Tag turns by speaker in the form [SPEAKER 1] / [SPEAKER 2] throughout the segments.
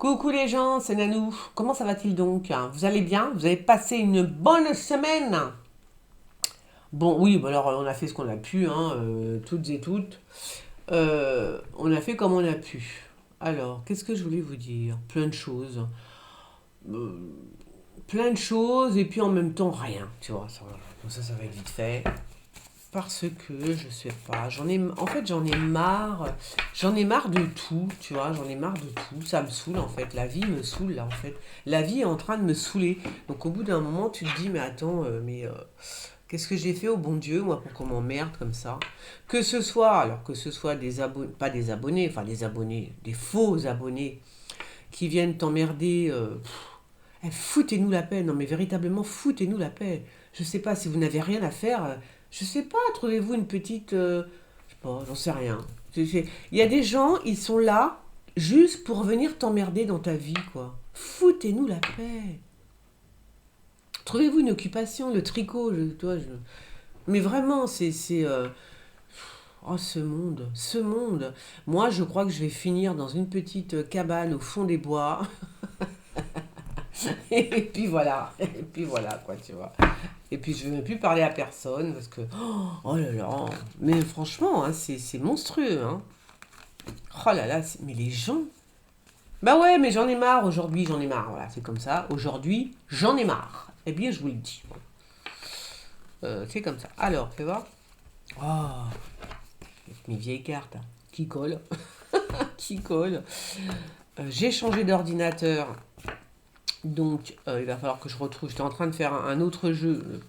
[SPEAKER 1] Coucou les gens, c'est Nanou. Comment ça va-t-il donc? Vous allez bien? Vous avez passé une bonne semaine? Bon, oui, bah alors on a fait ce qu'on a pu, toutes et toutes. On a fait comme on a pu. Alors, qu'est-ce que je voulais vous dire? Plein de choses. Euh, Plein de choses et puis en même temps rien, tu vois. Ça va être vite fait. Parce que je sais pas, j'en ai marre, de tout, tu vois, j'en ai marre de tout, ça me saoule en fait, la vie me saoule là en fait, la vie est en train de me saouler, donc au bout d'un moment tu te dis mais attends, qu'est-ce que j'ai fait au bon Dieu moi pour qu'on m'emmerde comme ça, que ce soit des abonnés, pas des abonnés, enfin des abonnés, des faux abonnés qui viennent t'emmerder, foutez-nous la paix, non mais véritablement foutez-nous la paix. Je sais pas, si vous n'avez rien à faire, je sais pas, trouvez-vous une petite... je sais pas, j'en sais rien. Il y a des gens, ils sont là juste pour venir t'emmerder dans ta vie, quoi. Foutez-nous la paix. Trouvez-vous une occupation, le tricot, mais vraiment, oh, ce monde, ce monde. Moi, je crois que je vais finir dans une petite cabane au fond des bois. Et puis voilà, quoi, tu vois. Et puis je ne vais même plus parler à personne parce que, oh là là, mais franchement, c'est monstrueux, hein. Oh là là, mais les gens. Bah ouais, mais j'en ai marre aujourd'hui, j'en ai marre, voilà, c'est comme ça. Aujourd'hui, j'en ai marre. Eh bien, je vous le dis. C'est comme ça. Alors, fais voir. Oh, mes vieilles cartes, hein, qui collent, qui collent. J'ai changé d'ordinateur, donc il va falloir que je retrouve. J'étais en train de faire un autre jeu. Il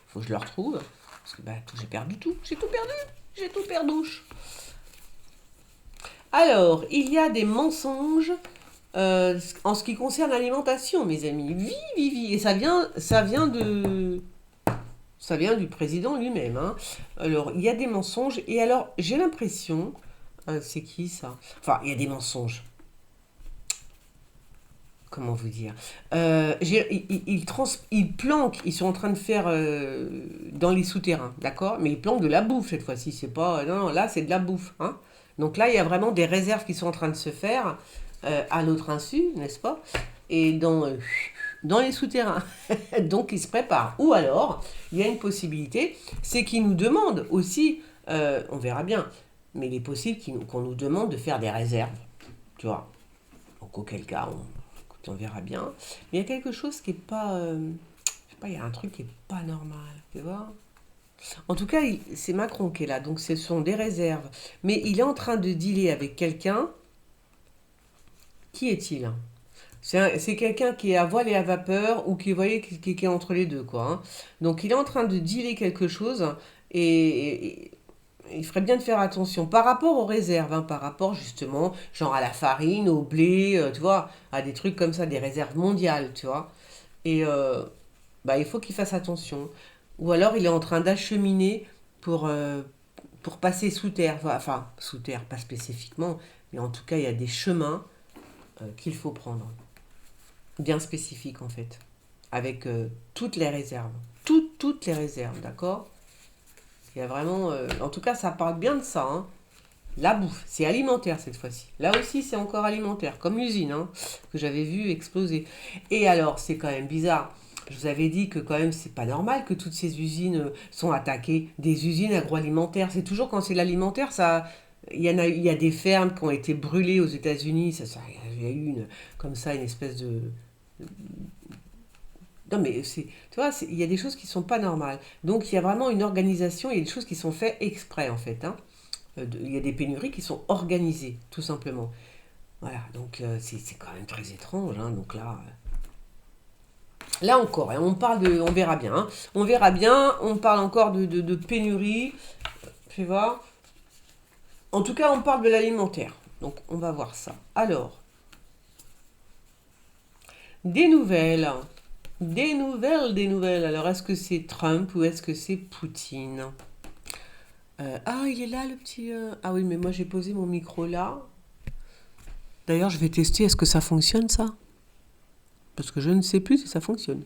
[SPEAKER 1] faut que je le retrouve. Parce que bah, j'ai perdu tout. J'ai tout perdu. J'ai tout perdu. Alors, il y a des mensonges en ce qui concerne l'alimentation, mes amis. Oui, oui, oui. Et ça vient du président lui-même, hein. Alors, il y a des mensonges. Et alors, j'ai l'impression... c'est qui ça? Enfin, il y a des mensonges. Comment vous dire? Ils planquent, ils sont en train de faire dans les souterrains, d'accord? Mais ils planquent de la bouffe cette fois-ci, c'est pas... Non, non, là c'est de la bouffe, hein? Donc là, il y a vraiment des réserves qui sont en train de se faire à notre insu, n'est-ce pas? Et dans les souterrains. Donc ils se préparent. Ou alors, il y a une possibilité, c'est qu'ils nous demandent aussi, on verra bien, mais il est possible qu'on nous demande de faire des réserves, tu vois? Donc auquel cas, on verra bien. Mais il y a quelque chose qui est pas... je sais pas, il y a un truc qui est pas normal, tu vois. En tout cas, c'est Macron qui est là, donc ce sont des réserves. Mais il est en train de dealer avec quelqu'un. Qui est-il? C'est quelqu'un qui est à voile et à vapeur ou qui, vous voyez, qui est entre les deux, quoi, hein. Donc il est en train de dealer quelque chose et il ferait bien de faire attention par rapport aux réserves, hein, par rapport justement, genre à la farine, au blé, tu vois, à des trucs comme ça, des réserves mondiales, tu vois. Et bah, il faut qu'il fasse attention. Ou alors il est en train d'acheminer pour, euh, pour passer sous terre, enfin sous terre, pas spécifiquement, mais en tout cas il y a des chemins qu'il faut prendre, bien spécifiques en fait, avec toutes les réserves. Toutes les réserves, d'accord? Il y a vraiment... en tout cas, ça parle bien de ça, hein. La bouffe, c'est alimentaire cette fois-ci. Là aussi, c'est encore alimentaire, comme l'usine, hein, que j'avais vu exploser. Et alors, c'est quand même bizarre. Je vous avais dit que quand même, c'est pas normal que toutes ces usines sont attaquées. Des usines agroalimentaires. C'est toujours quand c'est l'alimentaire, ça... il y a des fermes qui ont été brûlées aux États-Unis. Il y a eu comme ça, une espèce de... Non, mais tu vois, il y a des choses qui sont pas normales. Donc, il y a vraiment une organisation, il y a des choses qui sont faites exprès, en fait, hein. Il y a des pénuries qui sont organisées, tout simplement. Voilà, donc c'est quand même très étrange, hein. Donc là encore, hein, on verra bien, hein. On verra bien, on parle encore de pénurie, tu vois. En tout cas, on parle de l'alimentaire. Donc on va voir ça. Alors, des nouvelles. Des nouvelles. Alors, est-ce que c'est Trump ou est-ce que c'est Poutine? Ah, il est là, le petit... Ah oui, mais moi j'ai posé mon micro là. D'ailleurs, je vais tester, est-ce que ça fonctionne ça? Parce que je ne sais plus si ça fonctionne.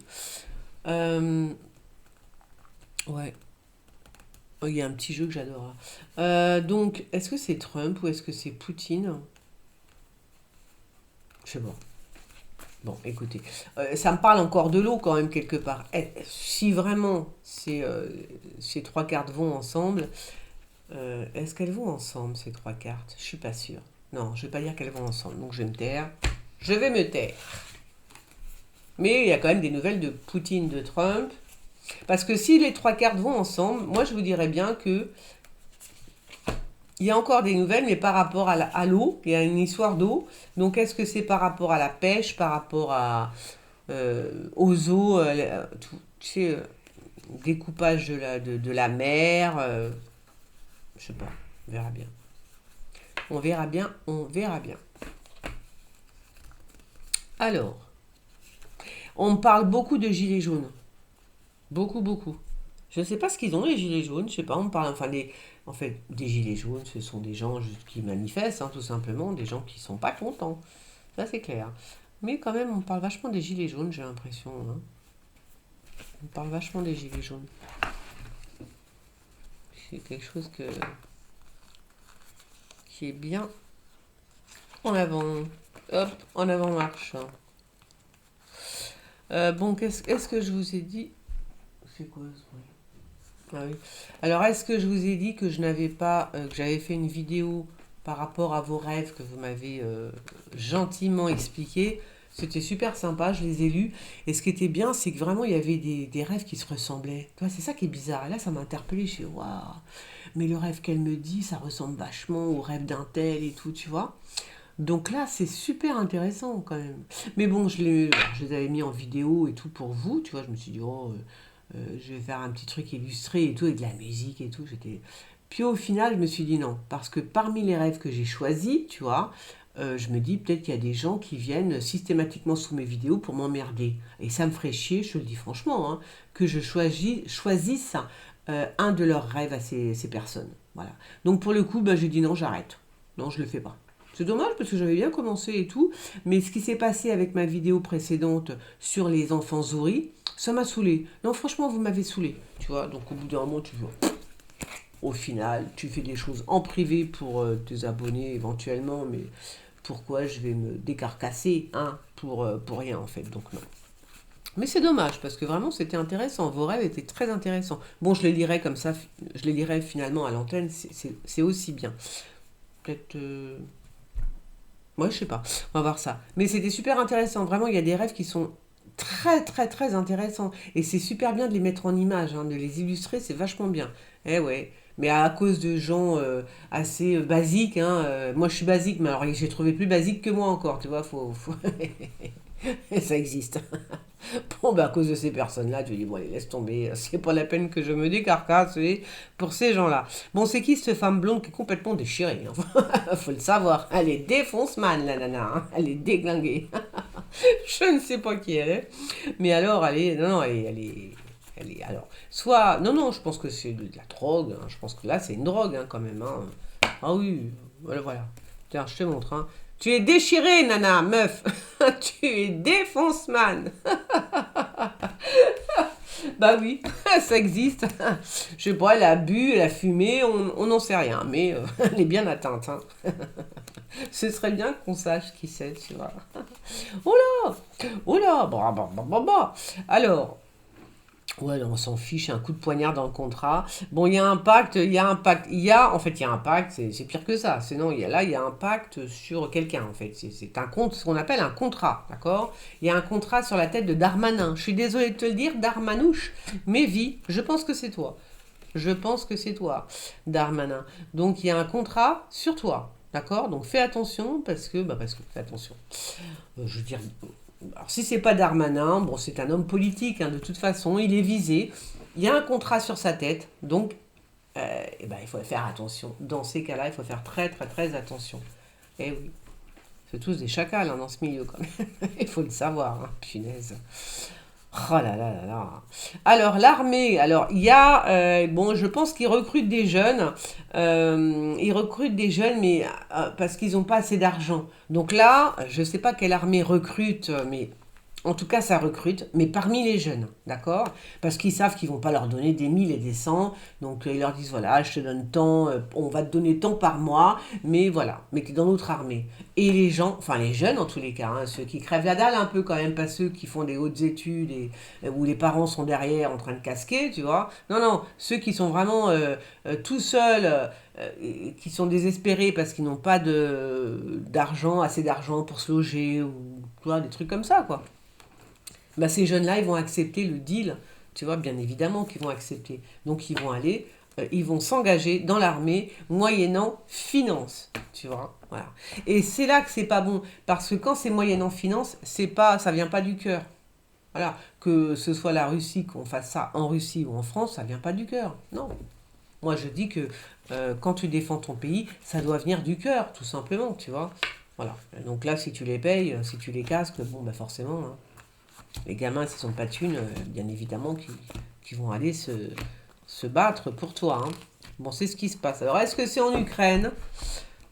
[SPEAKER 1] Euh, ouais, oh, il y a un petit jeu que j'adore, là. Donc, est-ce que c'est Trump ou est-ce que c'est Poutine? Je sais pas. Bon, écoutez, ça me parle encore de l'eau quand même quelque part. Si vraiment ces trois cartes vont ensemble, est-ce qu'elles vont ensemble ces trois cartes? Je suis pas sûre. Non, je vais pas dire qu'elles vont ensemble, donc je vais me taire. Je vais me taire. Mais il y a quand même des nouvelles de Poutine, de Trump. Parce que si les trois cartes vont ensemble, moi je vous dirais bien que il y a encore des nouvelles, mais par rapport à l'eau, il y a une histoire d'eau. Donc est-ce que c'est par rapport à la pêche, par rapport aux eaux, tu sais, découpage de la mer, je sais pas, on verra bien. On verra bien, on verra bien. Alors, on me parle beaucoup de gilets jaunes. Beaucoup, beaucoup. Je ne sais pas ce qu'ils ont, les gilets jaunes. Je sais pas, on me parle, enfin, en fait, des gilets jaunes, ce sont des gens juste qui manifestent, hein, tout simplement, des gens qui sont pas contents. Ça, c'est clair. Mais quand même, on parle vachement des gilets jaunes, j'ai l'impression, hein. On parle vachement des gilets jaunes. C'est quelque chose qui est bien en avant. Hop, en avant marche. Bon, est-ce que je vous ai dit... C'est quoi ce bruit? Ah oui. Alors, est-ce que je vous ai dit que je n'avais pas... que j'avais fait une vidéo par rapport à vos rêves que vous m'avez gentiment expliqué? C'était super sympa, je les ai lus. Et ce qui était bien, c'est que vraiment, il y avait des rêves qui se ressemblaient. Tu vois, c'est ça qui est bizarre. Et là, ça m'a interpellée. Je suis waouh, mais le rêve qu'elle me dit, ça ressemble vachement au rêve d'un tel et tout, tu vois. Donc là, c'est super intéressant quand même. Mais bon, je les avais mis en vidéo et tout pour vous, tu vois. Je me suis dit, oh, je vais faire un petit truc illustré et tout, avec de la musique et tout. Puis au final, je me suis dit non, parce que parmi les rêves que j'ai choisis, tu vois, je me dis peut-être qu'il y a des gens qui viennent systématiquement sous mes vidéos pour m'emmerder. Et ça me ferait chier, je te le dis franchement, hein, que je choisisse un de leurs rêves à ces personnes. Voilà. Donc pour le coup, bah, j'ai dit non, j'arrête. Non, je le fais pas. C'est dommage parce que j'avais bien commencé et tout, mais ce qui s'est passé avec ma vidéo précédente sur les enfants souris, ça m'a saoulé. Non, franchement, vous m'avez saoulé. Tu vois, donc au bout d'un moment, tu vois, au final, tu fais des choses en privé pour tes abonnés éventuellement, mais pourquoi je vais me décarcasser, hein, pour rien en fait, donc non. Mais c'est dommage parce que vraiment c'était intéressant, vos rêves étaient très intéressants. Bon, je les lirai comme ça, je les lirai finalement à l'antenne, c'est aussi bien. Peut-être. Moi, je sais pas. On va voir ça. Mais c'était super intéressant. Vraiment, il y a des rêves qui sont très, très, très intéressants. Et c'est super bien de les mettre en image, hein, de les illustrer, c'est vachement bien. Eh ouais. Mais à cause de gens assez basiques, hein, moi je suis basique, mais alors j'ai trouvé plus basique que moi encore, tu vois, ça existe. Bon, bah, à cause de ces personnes-là, tu dis, bon, allez, laisse tomber, c'est pas la peine que je me décarcasse pour ces gens-là. Bon, c'est qui cette femme blonde qui est complètement déchirée, hein? Faut le savoir. Elle est défonce-man, la nana, hein. Elle est déglinguée. Je ne sais pas qui elle est. Mais alors, elle est. Non, non, elle est. Alors, soit. Non, non, je pense que c'est de la drogue, hein. Je pense que là, c'est une drogue, hein, quand même, hein. Ah oui, voilà, voilà. Tiens, je te montre, hein. Tu es déchirée, nana, meuf. Tu es défonce-man. Bah oui, ça existe. Je sais pas, elle a bu, elle a fumé, on n'en sait rien, mais elle est bien atteinte, hein. Ce serait bien qu'on sache qui c'est, tu vois. Oh là, oh là, bah, bah, bah, bah, bah. Alors, ouais, on s'en fiche, un coup de poignard dans le contrat. Bon, il y a un pacte, en fait, il y a un pacte, c'est pire que ça. Sinon, il y a un pacte sur quelqu'un, en fait. C'est un compte, ce qu'on appelle un contrat, d'accord? Il y a un contrat sur la tête de Darmanin. Je suis désolée de te le dire, Darmanouche, mais vie, je pense que c'est toi. Je pense que c'est toi, Darmanin. Donc, il y a un contrat sur toi, d'accord? Donc, fais attention, fais attention. Je veux dire, alors si c'est pas Darmanin, bon, c'est un homme politique, hein, de toute façon, il est visé. Il y a un contrat sur sa tête, donc il faut faire attention. Dans ces cas-là, il faut faire très très très attention. Eh oui, c'est tous des chacals, hein, dans ce milieu quand même. Il faut le savoir, hein, punaise. Oh là là là là. Alors l'armée, alors il y a, bon, je pense qu'ils recrutent des jeunes. Ils recrutent des jeunes, mais parce qu'ils n'ont pas assez d'argent. Donc là, je ne sais pas quelle armée recrute, mais En tout cas, ça recrute, mais parmi les jeunes, d'accord? Parce qu'ils savent qu'ils vont pas leur donner des 1000 et des 100. Donc, ils leur disent, voilà, je te donne tant, on va te donner tant par mois, mais voilà, mais tu es dans notre armée. Et les gens, enfin les jeunes en tous les cas, hein, ceux qui crèvent la dalle un peu quand même, pas ceux qui font des hautes études et où les parents sont derrière en train de casquer, tu vois. Non, non, ceux qui sont vraiment tout seuls, et qui sont désespérés parce qu'ils n'ont pas d'argent, assez d'argent pour se loger, ou tu vois, des trucs comme ça, quoi. Bah, ces jeunes-là, ils vont accepter le deal, tu vois, bien évidemment qu'ils vont accepter. Donc, ils vont aller, ils vont s'engager dans l'armée moyennant finance, tu vois, voilà. Et c'est là que c'est pas bon, parce que quand c'est moyennant finance, c'est pas, ça vient pas du cœur. Voilà, que ce soit la Russie, qu'on fasse ça en Russie ou en France, ça vient pas du cœur. Non. Moi, je dis que quand tu défends ton pays, ça doit venir du cœur, tout simplement, tu vois. Voilà. Donc là, si tu les payes, si tu les casques, bon, bah forcément, hein, les gamins, s'ils n'ont pas de thunes, bien évidemment, qui vont aller se battre pour toi, hein. Bon, c'est ce qui se passe. Alors, est-ce que c'est en Ukraine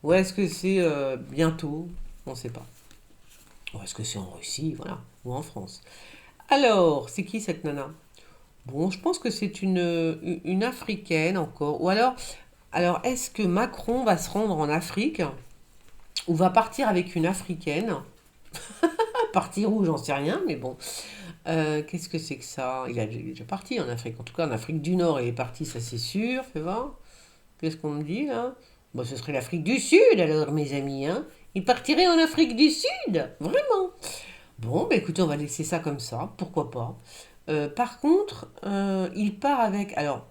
[SPEAKER 1] ou est-ce que c'est bientôt? On ne sait pas. Ou est-ce que c'est en Russie, voilà, ou en France? Alors, c'est qui cette nana? Bon, je pense que c'est une Africaine encore. Ou alors est-ce que Macron va se rendre en Afrique ou va partir avec une Africaine? Partir où, j'en sais rien, mais bon. Qu'est-ce que c'est que ça? Il est déjà parti en Afrique. En tout cas, en Afrique du Nord, il est parti, ça c'est sûr. Fais voir. Qu'est-ce qu'on me dit là? Bon, ce serait l'Afrique du Sud alors, mes amis, hein? Il partirait en Afrique du Sud, vraiment. Bon, bah écoutez, on va laisser ça comme ça, pourquoi pas. Par contre, il part avec. Alors,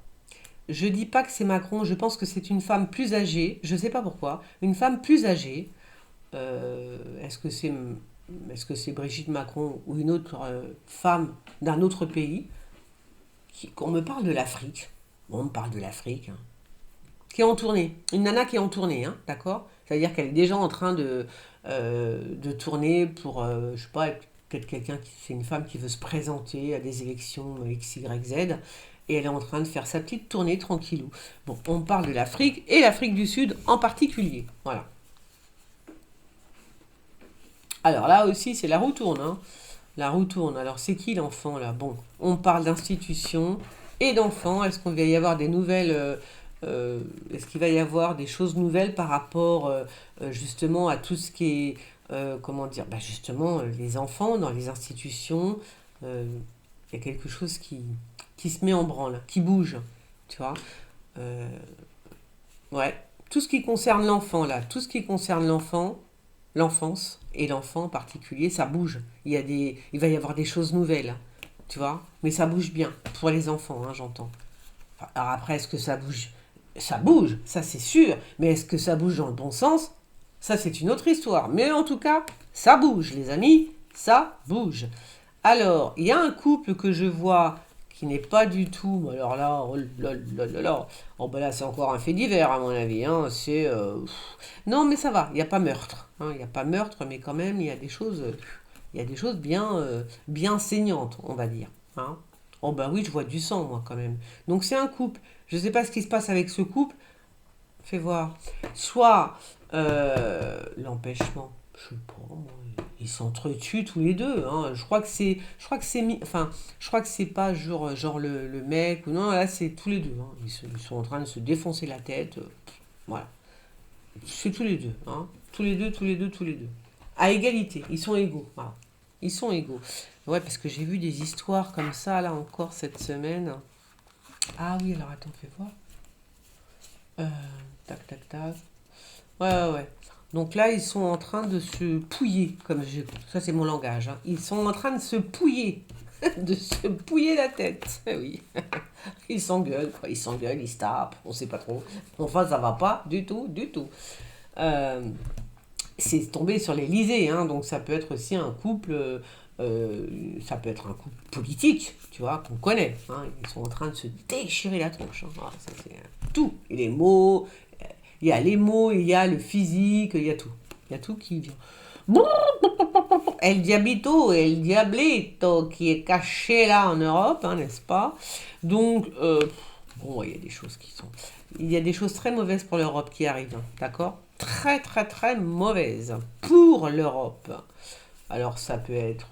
[SPEAKER 1] je dis pas que c'est Macron, je pense que c'est une femme plus âgée, je sais pas pourquoi, une femme plus âgée. Est-ce que c'est Brigitte Macron ou une autre femme d'un autre pays qu'on me parle de l'Afrique? Bon, on me parle de l'Afrique, hein, qui est en tournée. Une nana qui est en tournée, hein, d'accord? C'est-à-dire qu'elle est déjà en train de tourner pour, je sais pas, peut-être c'est une femme qui veut se présenter à des élections X, Y, Z. Et elle est en train de faire sa petite tournée tranquillou. Bon, on parle de l'Afrique et l'Afrique du Sud en particulier. Voilà. Alors là aussi, c'est la roue tourne, hein. La roue tourne. Alors, c'est qui l'enfant là? Bon, on parle d'institution et d'enfants. Est-ce qu'on va y avoir des nouvelles est-ce qu'il va y avoir des choses nouvelles par rapport justement à tout ce qui est, comment dire, bah justement, les enfants dans les institutions, euh, il y a quelque chose qui se met en branle, qui bouge, tu vois. Euh, ouais, tout ce qui concerne l'enfant là, tout ce qui concerne l'enfant, l'enfance et l'enfant en particulier, ça bouge. Il va y avoir des choses nouvelles, hein, tu vois. Mais ça bouge bien pour les enfants, hein, j'entends. Enfin, alors après, est-ce que ça bouge? Ça bouge, ça c'est sûr. Mais est-ce que ça bouge dans le bon sens? Ça c'est une autre histoire. Mais en tout cas, ça bouge, les amis, ça bouge. Alors, il y a un couple que je vois qui n'est pas du tout. Alors là, oh là là là là. Oh ben là, c'est encore un fait divers à mon avis, hein. Non, mais ça va. Il n'y a pas meurtre, hein. Il n'y a pas meurtre, mais quand même, il y a des choses bien, bien saignantes, on va dire, hein. Oh bah oui, je vois du sang, moi, quand même. Donc c'est un couple. Je ne sais pas ce qui se passe avec ce couple. Fais voir. Soit l'empêchement, je sais pas, moi, ils s'entretuent tous les deux, hein. Enfin, je crois que c'est pas genre le mec ou non, là c'est tous les deux, hein. Ils sont en train de se défoncer la tête, voilà. C'est tous les deux, hein. Tous les deux, tous les deux, tous les deux. À égalité, ils sont égaux, voilà. Ils sont égaux. Ouais, parce que j'ai vu des histoires comme ça là encore cette semaine. Ah oui, alors attends, fais voir. Euh, tac, tac, tac. Ouais, ouais, ouais. Donc là, ils sont en train de se pouiller, ça c'est mon langage, hein. Ils sont en train de se pouiller, de se pouiller la tête. Eh oui, ils s'engueulent, quoi. Ils s'engueulent, ils se tapent, on sait pas trop. Enfin, ça va pas du tout, du tout. Euh, c'est tombé sur l'Élysée, hein, donc ça peut être aussi un couple, ça peut être un couple politique, tu vois, qu'on connaît, hein. Ils sont en train de se déchirer la tronche, hein. Voilà, ça, c'est tout. Et les mots, il y a les mots, il y a le physique, il y a tout. Il y a tout qui vient. El Diablito, El Diablito, qui est caché là en Europe, hein, n'est-ce pas? Donc, bon, il y a des choses qui sont... Il y a des choses très mauvaises pour l'Europe qui arrivent, hein, d'accord? Très, très, très mauvaises pour l'Europe. Alors, ça peut être...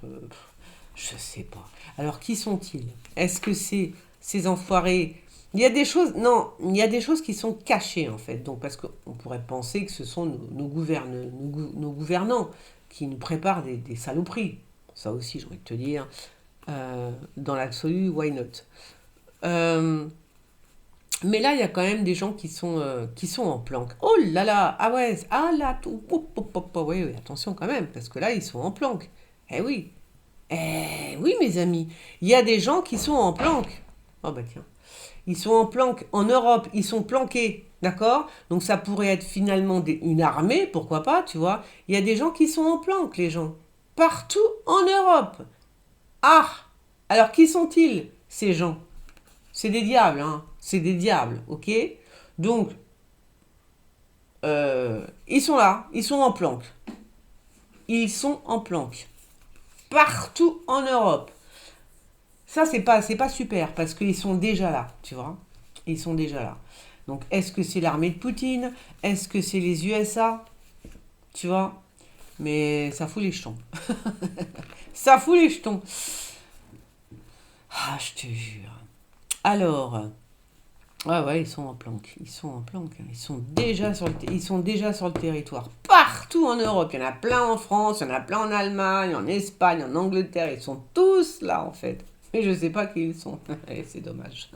[SPEAKER 1] Je sais pas. Alors, qui sont-ils? Est-ce que c'est ces enfoirés? Il y a des choses, non, il y a des choses qui sont cachées en fait. Donc, parce qu'on pourrait penser que ce sont nos gouvernants qui nous préparent des saloperies. Ça aussi, j'ai envie de te dire. Dans l'absolu, why not? Euh, mais là, il y a quand même des gens qui sont en planque. Oh là là, ah ouais, ah là, tout, oui, oui, attention quand même, parce que là, ils sont en planque. Oui, oui, mes amis, il y a des gens qui sont en planque. Oh bah tiens, ils sont en planque en Europe, ils sont planqués, d'accord? Donc ça pourrait être finalement une armée, pourquoi pas, tu vois? Il y a des gens qui sont en planque, les gens, partout en Europe. Ah, alors qui sont-ils, ces gens? C'est des diables, hein? C'est des diables, ok? Donc, ils sont là, ils sont en planque. Ils sont en planque. Partout en Europe. Ça, c'est pas super parce qu'ils sont déjà là, tu vois. Ils sont déjà là. Donc, est-ce que c'est l'armée de Poutine? Est-ce que c'est les USA? Tu vois. Mais ça fout les jetons. Ça fout les jetons. Ah, je te jure. Alors, ouais, ouais, ils sont en planque. Ils sont en planque. Ils sont déjà ils sont déjà sur le territoire. Partout en Europe. Il y en a plein en France, il y en a plein en Allemagne, en Espagne, en Angleterre. Ils sont tous là, en fait. Mais je sais pas qui ils sont. Et c'est dommage.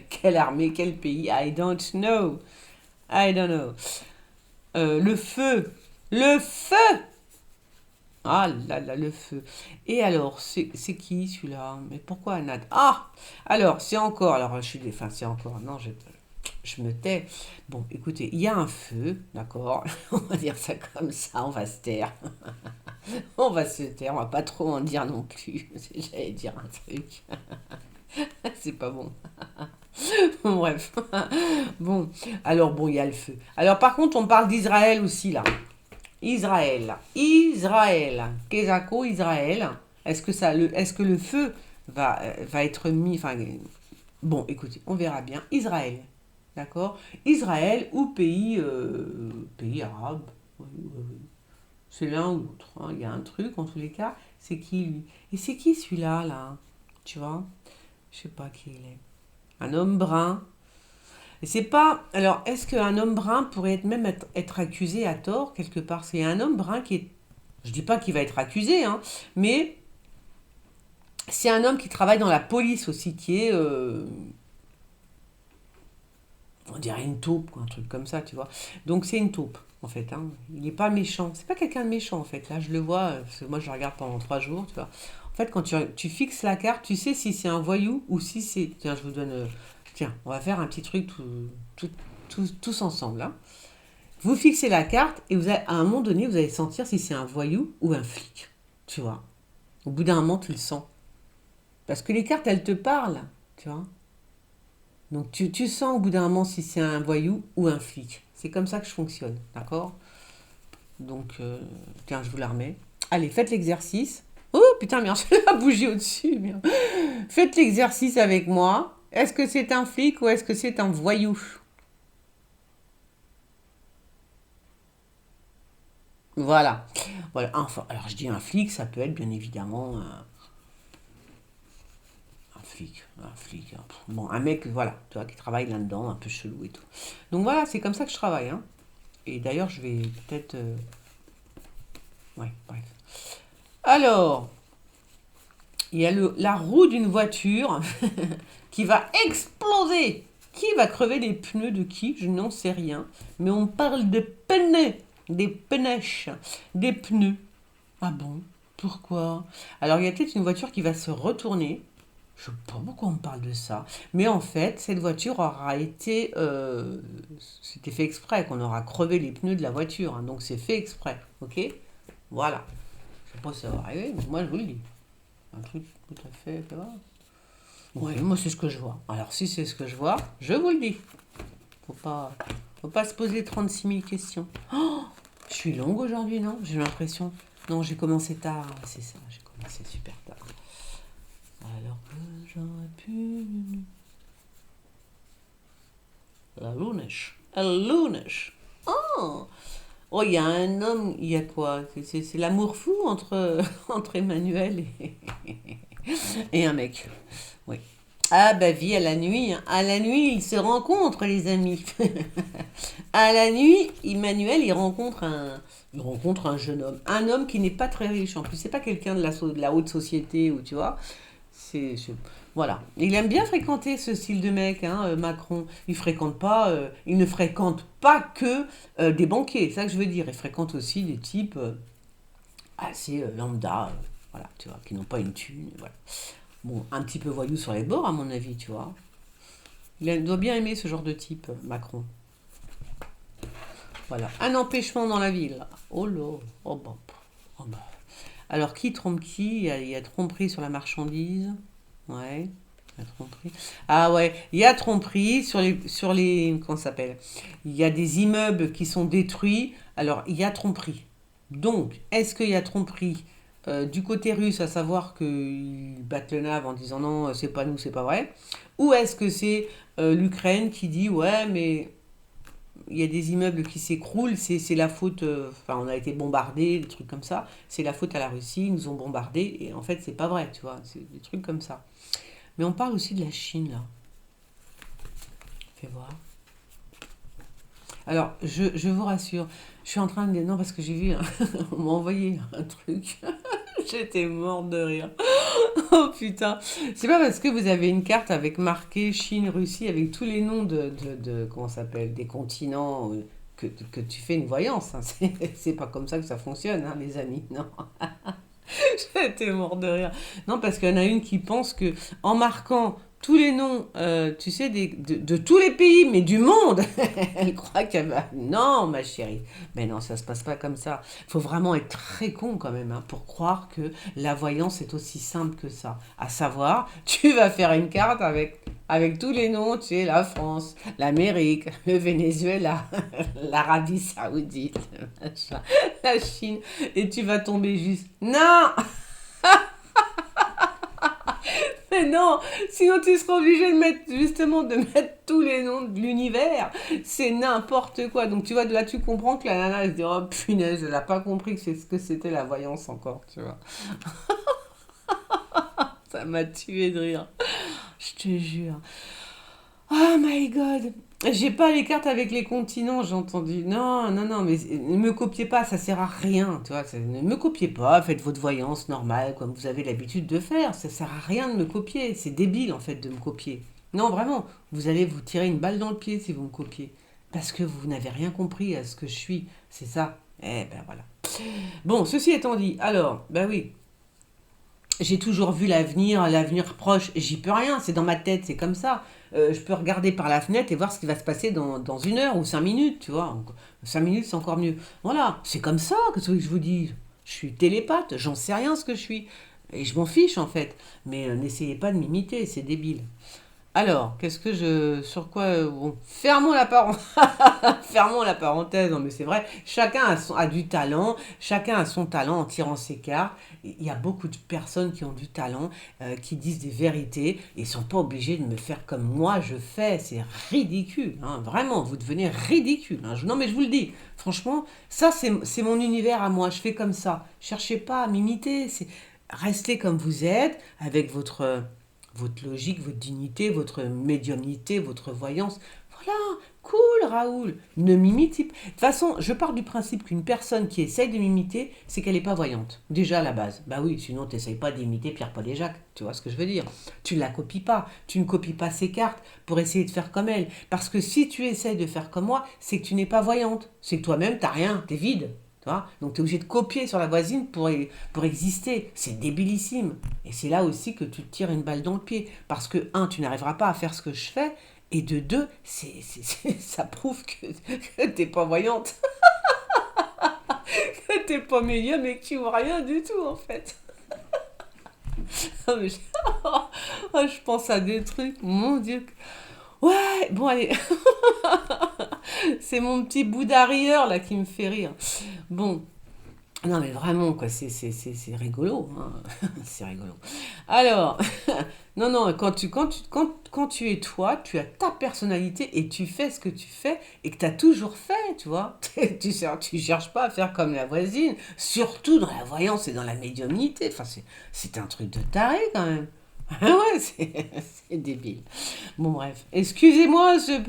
[SPEAKER 1] Quelle armée, quel pays? I don't know. I don't know. Le feu. Le feu! Ah là là, le feu. Et alors, c'est qui celui-là? Mais pourquoi Nad? Ah! Alors, c'est encore. Alors, je suis. Enfin, c'est encore. Non, je me tais. Bon, écoutez, il y a un feu, d'accord? On va dire ça comme ça, on va se taire. On va se taire, on va pas trop en dire non plus. J'allais dire un truc. C'est pas bon. Bref. Bon, alors bon, il y a le feu. Alors par contre, on parle d'Israël aussi là. Israël. Israël. Kezako, Israël. Est-ce que le feu va être mis. Enfin, bon, écoutez, on verra bien. Israël. D'accord? Israël ou pays arabe. Oui, oui, oui. C'est l'un ou l'autre, hein. Il y a un truc, en tous les cas. C'est qui, lui? Et c'est qui, celui-là, là? Tu vois? Je sais pas qui il est. Un homme brun. Et c'est pas. Alors, est-ce qu'un homme brun pourrait être accusé à tort, quelque part? C'est un homme brun qui est. Je dis pas qu'il va être accusé, hein, mais c'est un homme qui travaille dans la police aussi, qui est. On dirait une taupe, quoi, un truc comme ça, tu vois. Donc, c'est une taupe, en fait, hein. Il n'est pas méchant. C'est pas quelqu'un de méchant, en fait. Là, je le vois, parce que moi, je le regarde pendant 3 jours, tu vois. En fait, quand tu fixes la carte, tu sais si c'est un voyou ou si c'est. Tiens, je vous donne. Tiens, on va faire un petit truc tout- tous ensemble, hein. Vous fixez la carte et à un moment donné, vous allez sentir si c'est un voyou ou un flic. Tu vois. Au bout d'un moment, tu le sens. Parce que les cartes, elles te parlent. Tu vois. Donc tu sens au bout d'un moment si c'est un voyou ou un flic. C'est comme ça que je fonctionne. D'accord? Donc, tiens, je vous la remets. Allez, faites l'exercice. Oh putain, merde, j'ai la bougie au-dessus. Merde. Faites l'exercice avec moi. Est-ce que c'est un flic ou est-ce que c'est un voyou? Voilà. Voilà. Enfin, alors je dis un flic, ça peut être bien évidemment un flic. Un flic. Bon, un mec, voilà, tu vois, qui travaille là-dedans, un peu chelou et tout. Donc voilà, c'est comme ça que je travaille, hein. Et d'ailleurs, je vais peut-être. Ouais, bref. Alors, il y a la roue d'une voiture qui va exploser. Qui va crever les pneus de qui? Je n'en sais rien. Mais on parle de pneus. Des pneus. Des pneus. Ah bon? Pourquoi? Alors, il y a peut-être une voiture qui va se retourner. Je sais pas pourquoi on me parle de ça. Mais en fait, cette voiture aura été. C'était fait exprès, qu'on aura crevé les pneus de la voiture, hein. Donc, c'est fait exprès. Ok? Voilà. Je sais pas si ça va arriver, mais moi, je vous le dis. Un truc tout à fait. Ça va. Oui, moi, c'est ce que je vois. Alors, si c'est ce que je vois, je vous le dis. Faut pas, faut pas se poser 36 000 questions. Oh, je suis longue aujourd'hui, non? J'ai l'impression. Non, j'ai commencé tard. C'est ça, j'ai commencé super tard. Alors que j'aurais pu. La Lounèche. La Lounèche. Oh! Oh, il y a un homme, il y a quoi? C'est l'amour fou entre, entre Emmanuel et. Et un mec. Oui. Ah bah vie à la nuit, hein. À la nuit, ils se rencontrent, les amis. À la nuit, Emmanuel, il rencontre un jeune homme. Un homme qui n'est pas très riche en plus. C'est pas quelqu'un de la haute société, ou tu vois. Voilà. Il aime bien fréquenter ce style de mec, hein, Macron. Il ne fréquente pas que des banquiers, c'est ça que je veux dire. Il fréquente aussi des types assez lambda, voilà, tu vois, qui n'ont pas une thune, voilà. Bon, un petit peu voyou sur les bords, à mon avis, tu vois. Doit bien aimer ce genre de type, Macron. Voilà. Un empêchement dans la ville. Oh là, oh bah, oh bah. Alors, qui trompe qui? Il y a tromperie sur la marchandise. Ouais. Il y a tromperie. Ah ouais, il y a tromperie comment ça s'appelle? Il y a des immeubles qui sont détruits. Alors, il y a tromperie. Donc, est-ce qu'il y a tromperie du côté russe, à savoir qu'ils battent le nave en disant non, c'est pas nous, c'est pas vrai? Ou est-ce que c'est l'Ukraine qui dit ouais, mais il y a des immeubles qui s'écroulent, c'est la faute, enfin on a été bombardé, des trucs comme ça, c'est la faute à la Russie, ils nous ont bombardé, et en fait c'est pas vrai, tu vois, c'est des trucs comme ça. Mais on parle aussi de la Chine là, fais voir. Alors, je vous rassure, je suis en train de... Non, parce que j'ai vu, on m'a envoyé un truc, j'étais morte de rire. Oh putain, c'est pas parce que vous avez une carte avec marqué Chine, Russie, avec tous les noms comment ça s'appelle, des continents, que tu fais une voyance, hein. C'est pas comme ça que ça fonctionne, hein, les amis, non. J'étais mort de rire. Non, parce qu'il y en a une qui pense que en marquant tous les noms, tu sais, de tous les pays, mais du monde, elle croit qu'elle va... Non, ma chérie. Mais non, ça se passe pas comme ça. Il faut vraiment être très con quand même, hein, pour croire que la voyance est aussi simple que ça. À savoir, tu vas faire une carte avec tous les noms, tu sais, la France, l'Amérique, le Venezuela, l'Arabie Saoudite, machin, la Chine, et tu vas tomber juste... Non! Mais non, sinon tu seras obligé de mettre justement de mettre tous les noms de l'univers. C'est n'importe quoi. Donc tu vois, de là tu comprends que la nana elle se dit oh punaise, elle a pas compris que c'est ce que c'était la voyance encore, tu vois. Ça m'a tué de rire. Je te jure. Oh my god. J'ai pas les cartes avec les continents, j'ai entendu. Non, non, non, mais ne me copiez pas, ça sert à rien, tu vois. Ne me copiez pas, faites votre voyance normale, comme vous avez l'habitude de faire. Ça sert à rien de me copier. C'est débile, en fait, de me copier. Non, vraiment, vous allez vous tirer une balle dans le pied si vous me copiez. Parce que vous n'avez rien compris à ce que je suis. C'est ça. Eh ben voilà. Bon, ceci étant dit, alors, ben oui, j'ai toujours vu l'avenir proche. J'y peux rien, c'est dans ma tête, c'est comme ça. Je peux regarder par la fenêtre et voir ce qui va se passer dans 1 heure ou 5 minutes, tu vois. 5 minutes, c'est encore mieux. Voilà, c'est comme ça que ce que je vous dis. Je suis télépathe, j'en sais rien ce que je suis. Et je m'en fiche en fait. Mais n'essayez pas de m'imiter, c'est débile. Alors, qu'est-ce que je... Sur quoi... bon, fermons la parenthèse. Fermons la parenthèse. Non, mais c'est vrai. Chacun a du talent. Chacun a son talent en tirant ses cartes. Il y a beaucoup de personnes qui ont du talent, qui disent des vérités. Et ils sont pas obligés de me faire comme moi je fais. C'est ridicule, hein. Vraiment, vous devenez ridicule, hein. Non, mais je vous le dis. Franchement, ça, c'est mon univers à moi. Je fais comme ça. Cherchez pas à m'imiter. Restez comme vous êtes, avec votre logique, votre dignité, votre médiumnité, votre voyance. Voilà, cool Raoul, ne m'imitez pas. De toute façon, je pars du principe qu'une personne qui essaye de m'imiter, c'est qu'elle n'est pas voyante. Déjà à la base. Bah oui, sinon tu n'essayes pas d'imiter Pierre-Paul et Jacques. Tu vois ce que je veux dire? Tu ne la copies pas. Tu ne copies pas ses cartes pour essayer de faire comme elle. Parce que si tu essayes de faire comme moi, c'est que tu n'es pas voyante. C'est que toi-même, tu n'as rien, tu es vide. Donc tu es obligé de copier sur la voisine pour exister. C'est débilissime. Et c'est là aussi que tu te tires une balle dans le pied. Parce que, un, tu n'arriveras pas à faire ce que je fais. Et de deux, ça prouve que t'es pas voyante. Que t'es pas médium et que tu vois rien du tout en fait. Non, mais oh, je pense à des trucs, mon Dieu. Ouais, bon allez. C'est mon petit Bouddha rieur là qui me fait rire. Bon, Non, mais vraiment, quoi, c'est rigolo, hein. C'est rigolo. Alors, non, non, quand tu es toi, tu as ta personnalité et tu fais ce que tu fais et que tu as toujours fait, tu vois. Tu cherches pas à faire comme la voisine, surtout dans la voyance et dans la médiumnité. Enfin, c'est un truc de taré quand même. Ah ouais, c'est débile. Bon, bref. Excusez-moi cette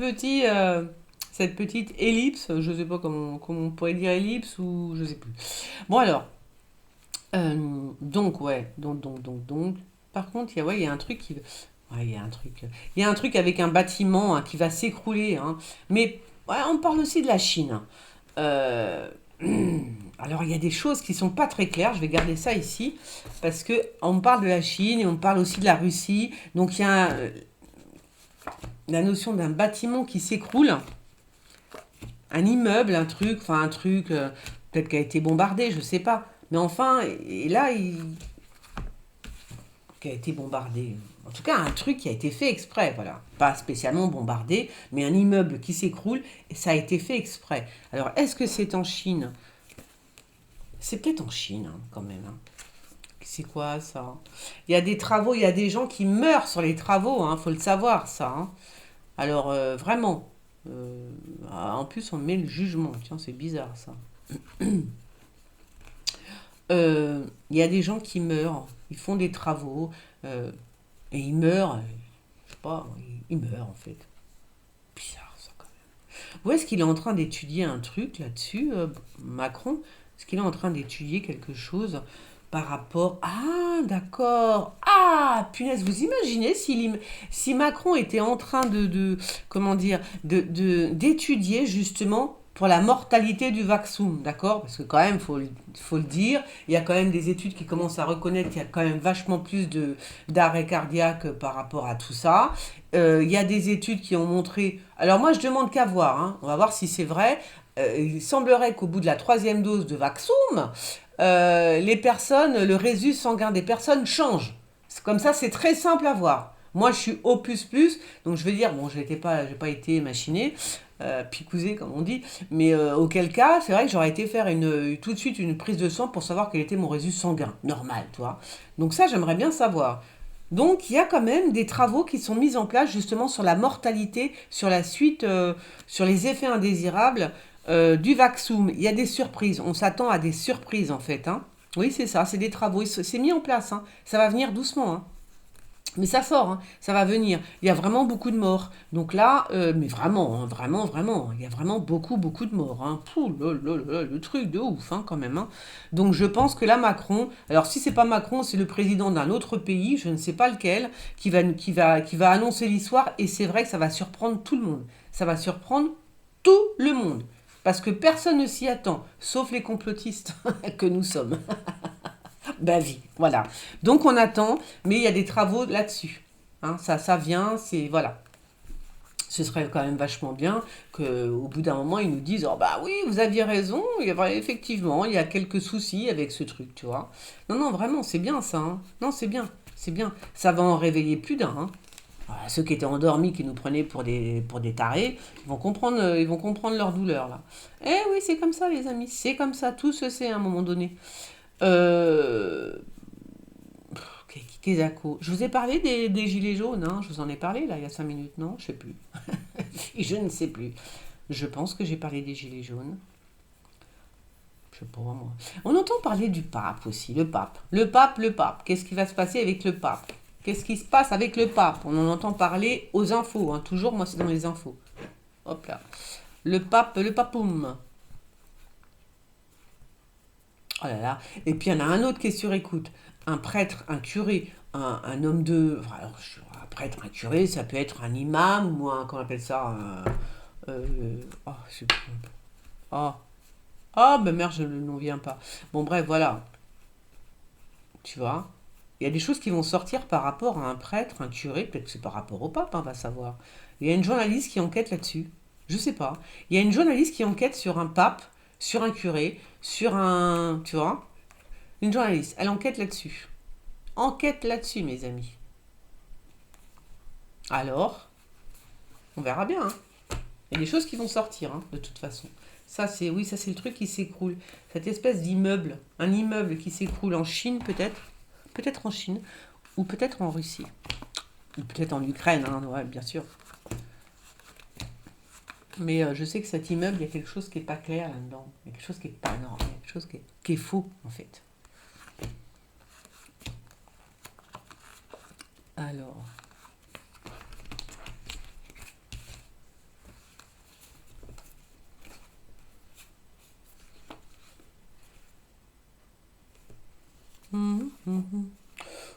[SPEAKER 1] petite ellipse. Je sais pas comment on pourrait dire ellipse ou je sais plus. Bon, alors. Donc, ouais. Donc. Par contre, il y a un truc qui. Ouais, il y a un truc. Il y a un truc avec un bâtiment hein, qui va s'écrouler. Hein. Mais ouais, on parle aussi de la Chine. Hein. Euh, alors, il y a des choses qui sont pas très claires. Je vais garder ça ici. Parce que on parle de la Chine et on parle aussi de la Russie. Donc, il y a la notion d'un bâtiment qui s'écroule. Un immeuble, un truc, peut-être qui a été bombardé, je sais pas. Mais enfin, et là, qui a été bombardé. En tout cas, un truc qui a été fait exprès, voilà. Pas spécialement bombardé, mais un immeuble qui s'écroule, et ça a été fait exprès. Alors, est-ce que c'est en Chine? C'est peut-être en Chine, hein, quand même. Hein. C'est quoi, ça? Il y a des travaux, il y a des gens qui meurent sur les travaux, hein, faut le savoir, ça. Hein. Alors, vraiment. En plus, on met le jugement. Tiens, c'est bizarre, ça. Il y a des gens qui meurent, ils font des travaux, euh, et ils meurent, je sais pas, ils meurent en fait. Bizarre ça quand même. Où est-ce qu'il est en train d'étudier un truc là-dessus, Macron? Est-ce qu'il est en train d'étudier quelque chose par rapport... Ah, d'accord. Ah, punaise, vous imaginez si Macron était en train comment dire, d'étudier justement pour la mortalité du vaccin, d'accord? Parce que quand même, faut le dire, il y a quand même des études qui commencent à reconnaître qu'il y a quand même vachement plus d'arrêt cardiaque par rapport à tout ça. Il y a des études qui ont montré... Alors moi, je demande qu'à voir, hein. On va voir si c'est vrai. Il semblerait qu'au bout de la troisième dose de vaccin, les personnes, le résus sanguin des personnes change. Comme ça, c'est très simple à voir. Moi, je suis O++, donc je vais dire, bon, j'ai pas été machiné, picousé comme on dit, mais auquel cas, c'est vrai que j'aurais été faire tout de suite une prise de sang pour savoir quel était mon résus sanguin, normal, tu vois. Donc ça, j'aimerais bien savoir. Donc il y a quand même des travaux qui sont mis en place justement sur la mortalité, sur la suite, sur les effets indésirables du vaccin. Il y a des surprises, on s'attend à des surprises en fait. Hein. Oui, c'est ça, c'est des travaux, c'est mis en place. Hein. Ça va venir doucement. Hein. Mais ça sort, hein, ça va venir. Il y a vraiment beaucoup de morts. Donc là, mais vraiment, hein, vraiment, il y a vraiment beaucoup de morts. Hein. Pouh, le truc de ouf, hein, quand même. Hein. Donc je pense que là, Macron, alors si c'est pas Macron, c'est le président d'un autre pays, je ne sais pas lequel, qui va annoncer l'histoire. Et c'est vrai que ça va surprendre tout le monde. Ça va surprendre tout le monde. Parce que personne ne s'y attend, sauf les complotistes que nous sommes. Bah vie, voilà. Donc on attend, mais il y a des travaux là-dessus. Hein, ça vient, c'est voilà. Ce serait quand même vachement bien qu'au bout d'un moment, ils nous disent oh bah oui, vous aviez raison, effectivement, il y a quelques soucis avec ce truc, tu vois. Non, non, vraiment, c'est bien ça. Hein. Non, c'est bien, c'est bien. Ça va en réveiller plus d'un. Hein. Voilà, ceux qui étaient endormis, qui nous prenaient pour des tarés, ils vont comprendre leur douleur là. Eh oui, c'est comme ça, les amis, c'est comme ça, tout se sait à un moment donné. Euh, Kézako. Je vous ai parlé des gilets jaunes, hein. Je vous en ai parlé là il y a 5 minutes, non? Je sais plus. Je ne sais plus. Je pense que j'ai parlé des gilets jaunes. Je sais pas moi. On entend parler du pape aussi, le pape. Le pape. Qu'est-ce qui va se passer avec le pape? Qu'est-ce qui se passe avec le pape? On en entend parler aux infos, hein. Toujours, moi c'est dans les infos. Hop là. Le papoum. Oh là là. Et puis il y en a un autre qui est sur écoute. Un prêtre, un curé, un homme de... Enfin, alors, un prêtre, un curé, ça peut être un imam ou un... Comment on appelle ça oh, je sais plus. Oh, oh, ben merde, le nom vient pas. Bon, bref, voilà. Tu vois. Il y a des choses qui vont sortir par rapport à un prêtre, un curé. Peut-être que c'est par rapport au pape, hein, on va savoir. Il y a une journaliste qui enquête là-dessus. Je sais pas. Il y a une journaliste qui enquête sur un pape, sur un curé, sur un... Tu vois. Une journaliste. Elle enquête là-dessus. Enquête là-dessus, mes amis. Alors, on verra bien. Hein. Il y a des choses qui vont sortir, hein, de toute façon. Ça, c'est, oui, ça, c'est le truc qui s'écroule. Cette espèce d'immeuble, un immeuble qui s'écroule en Chine, peut-être. Peut-être en Chine, ou peut-être en Russie. Ou peut-être en Ukraine, hein, ouais, bien sûr. Mais je sais que cet immeuble, il y a quelque chose qui n'est pas clair là-dedans. Il y a quelque chose qui n'est pas normal. Il y a quelque chose qui est faux, en fait. Alors. Mhm.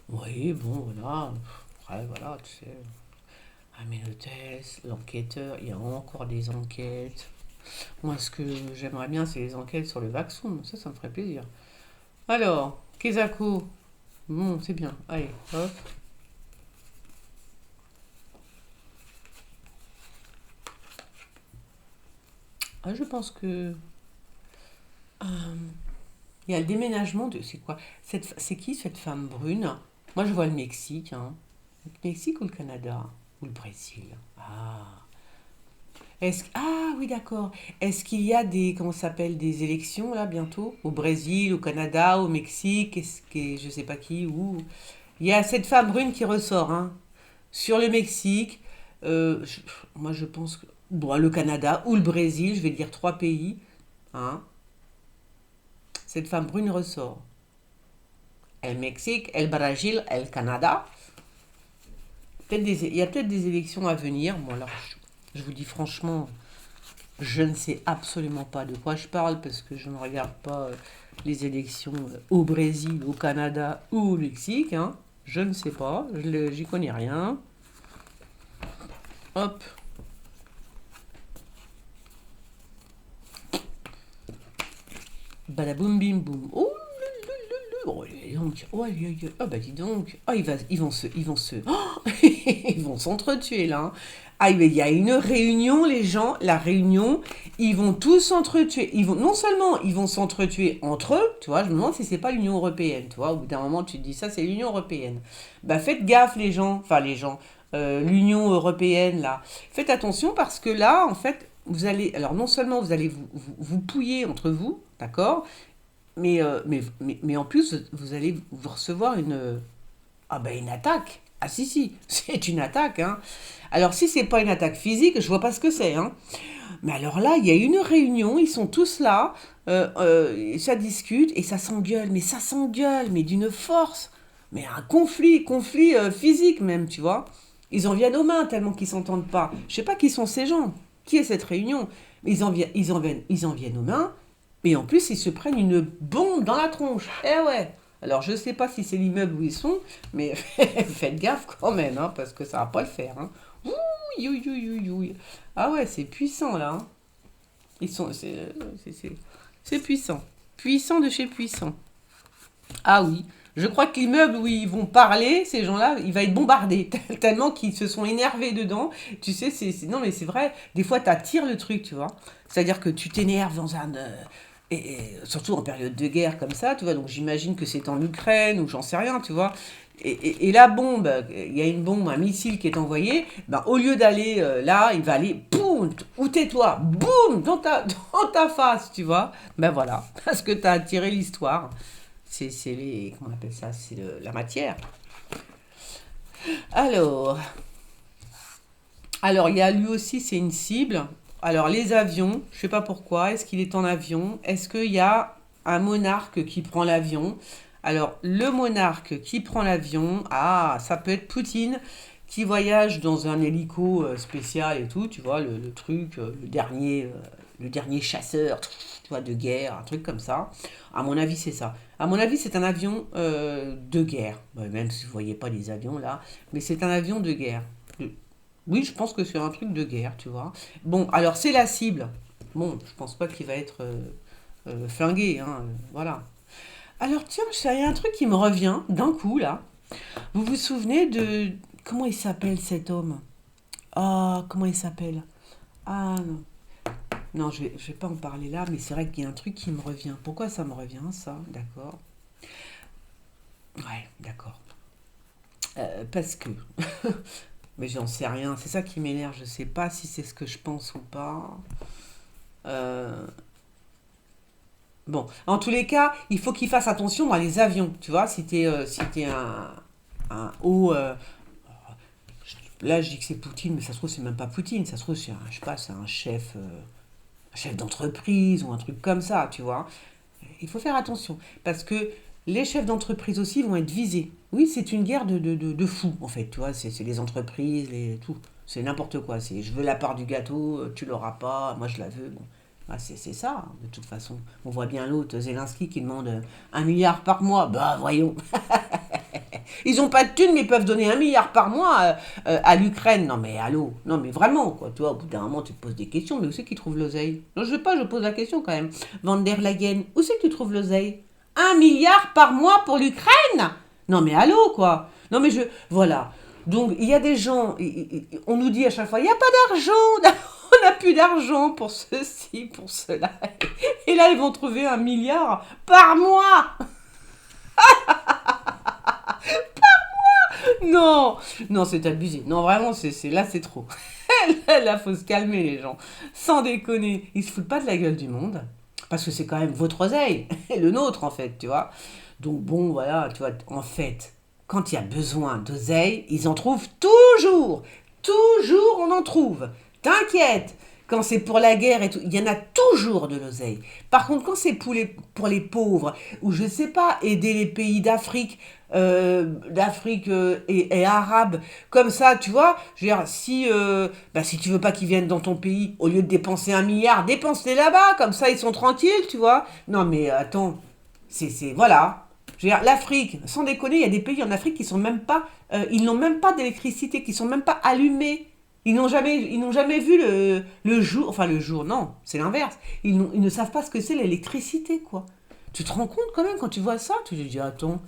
[SPEAKER 1] Oui, bon, voilà. Après, voilà, tu sais. Amenotes, l'enquêteur, il y a encore des enquêtes. Moi, ce que j'aimerais bien, c'est les enquêtes sur le vaccin. Ça me ferait plaisir. Alors, Kezako. Bon, c'est bien. Allez, hop. Ah, je pense que. Il y a le déménagement de. C'est quoi? C'est qui cette femme brune? Moi, je vois le Mexique. Hein. Le Mexique ou le Canada? Ou le Brésil? Ah. Ah oui, d'accord. Est-ce qu'il y a des, comment ça s'appelle, des élections là bientôt? Au Brésil, au Canada, au Mexique, je sais pas qui, où. Il y a cette femme brune qui ressort, hein. Sur le Mexique, moi je pense que. Bon, le Canada ou le Brésil, je vais dire trois pays, hein. Cette femme brune ressort. El Mexique, el Brésil, el Canada. Il y a peut-être des élections à venir. Bon, alors, je vous dis franchement, je ne sais absolument pas de quoi je parle parce que je ne regarde pas les élections au Brésil, au Canada ou au Mexique. Hein. Je ne sais pas, j'y connais rien. Hop, badaboum bim boum. Oh, oh, dis donc. Oh, oh, bah dis donc. Oh, oh, ils vont s'entretuer là. Hein. Ah, mais il y a une réunion, les gens, la réunion, ils vont tous s'entretuer. Non seulement ils vont s'entretuer entre eux, tu vois, je me demande si c'est pas l'Union européenne, tu vois, au bout d'un moment tu te dis ça, c'est l'Union européenne. Bah faites gaffe les gens, l'Union européenne là. Faites attention parce que là, en fait, vous allez, alors non seulement vous allez vous pouiller entre vous, d'accord, mais en plus, vous allez vous recevoir ah ben une attaque. Ah si, si, c'est une attaque. Hein. Alors si c'est pas une attaque physique, je vois pas ce que c'est. Hein. Mais alors là, il y a une réunion, ils sont tous là, ça discute et ça s'engueule. Mais ça s'engueule, mais d'une force. Mais un conflit physique même, tu vois. Ils en viennent aux mains tellement qu'ils s'entendent pas. Je sais pas qui sont ces gens, qui est cette réunion. Mais ils en viennent aux mains et en plus, ils se prennent une bombe dans la tronche. Eh ouais. Alors, je sais pas si c'est l'immeuble où ils sont, mais faites gaffe quand même, hein, parce que ça va pas le faire. Hein. Ouh, you, you, you, you. Ah ouais, c'est puissant là. Hein. Ils sont, c'est puissant. Puissant de chez puissant. Ah oui. Je crois que l'immeuble où ils vont parler, ces gens-là, il va être bombardé. Tellement qu'ils se sont énervés dedans. Tu sais, non mais c'est vrai. Des fois, t'attires le truc, tu vois. C'est-à-dire que tu t'énerves dans un... et surtout en période de guerre comme ça, tu vois. Donc j'imagine que c'est en Ukraine ou j'en sais rien, tu vois. Et la bombe, il y a une bombe, un missile qui est envoyé, ben, au lieu d'aller là, il va aller, boum, ou tais-toi, boum, dans ta face, tu vois. Ben voilà, parce que tu as attiré l'histoire. C'est les, comment on appelle ça? C'est la matière. Alors, il y a lui aussi, c'est une cible. Alors, les avions, je sais pas pourquoi, est-ce qu'il est en avion? Est-ce qu'il y a un monarque qui prend l'avion? Alors, le monarque qui prend l'avion, ah, ça peut être Poutine qui voyage dans un hélico spécial et tout, tu vois, le truc, le dernier chasseur, tu vois, de guerre, un truc comme ça. À mon avis, c'est ça. À mon avis, c'est un avion de guerre. Même si vous ne voyez pas les avions là, mais c'est un avion de guerre. Oui, je pense que c'est un truc de guerre, tu vois. Bon, alors c'est la cible. Bon, je pense pas qu'il va être flingué, hein, voilà. Alors tiens, il y a un truc qui me revient d'un coup là. Vous vous souvenez de... Comment il s'appelle cet homme? Ah, comment il s'appelle? Ah non. Non, je vais pas en parler là, mais c'est vrai qu'il y a un truc qui me revient. Pourquoi ça me revient, ça? D'accord. Ouais, d'accord. Parce que... Mais j'en sais rien, c'est ça qui m'énerve, je sais pas si c'est ce que je pense ou pas. Bon, en tous les cas, il faut qu'ils fassent attention dans les avions, tu vois, si t'es un haut... là, je dis que c'est Poutine, mais ça se trouve, c'est même pas Poutine, ça se trouve, c'est un, je sais pas, c'est un chef d'entreprise ou un truc comme ça, tu vois. Il faut faire attention, parce que les chefs d'entreprise aussi vont être visés. Oui, c'est une guerre de fous, en fait, tu vois, c'est les entreprises, tout. C'est n'importe quoi, c'est je veux la part du gâteau, tu l'auras pas, moi je la veux, bon. Ah, c'est ça, hein, de toute façon. On voit bien l'autre, Zelensky, qui demande 1 milliard par mois. Bah, voyons. Ils ont pas de thunes, mais ils peuvent donner 1 milliard par mois à l'Ukraine. Non, mais allô. Non, mais vraiment, quoi. Tu vois, au bout d'un moment, tu te poses des questions. Mais où c'est qu'ils trouvent l'oseille? Non, je veux pas, je pose la question quand même. Van der Leyen, où c'est que tu trouves l'oseille? 1 milliard par mois pour l'Ukraine? Non, mais allô, quoi. Non, mais je. Voilà. Donc, il y a des gens, on nous dit à chaque fois, il n'y a pas d'argent, on n'a plus d'argent pour ceci, pour cela. Et là, ils vont trouver 1 milliard par mois. Non, non, c'est abusé. Non, vraiment, là, c'est trop. Là, faut se calmer, les gens. Sans déconner. Ils se foutent pas de la gueule du monde. Parce que c'est quand même votre oseille. Et le nôtre, en fait, tu vois. Donc, bon, voilà, tu vois, en fait, quand il y a besoin d'oseille, ils en trouvent toujours. Toujours, on en trouve. T'inquiète. Quand c'est pour la guerre et tout, il y en a toujours de l'oseille. Par contre, quand c'est pour les pauvres, ou je sais pas, aider les pays d'Afrique et arabes, comme ça, tu vois, je veux dire, si tu veux pas qu'ils viennent dans ton pays, au lieu de dépenser 1 milliard, dépense-les là-bas, comme ça ils sont tranquilles, tu vois. Non mais attends, voilà. Je veux dire, l'Afrique, sans déconner, il y a des pays en Afrique qui sont même pas, ils n'ont même pas d'électricité, qui sont même pas allumés. Ils n'ont jamais vu le jour, enfin le jour, non, c'est l'inverse. Ils ne savent pas ce que c'est l'électricité, quoi. Tu te rends compte quand même quand tu vois ça, tu te dis, attends,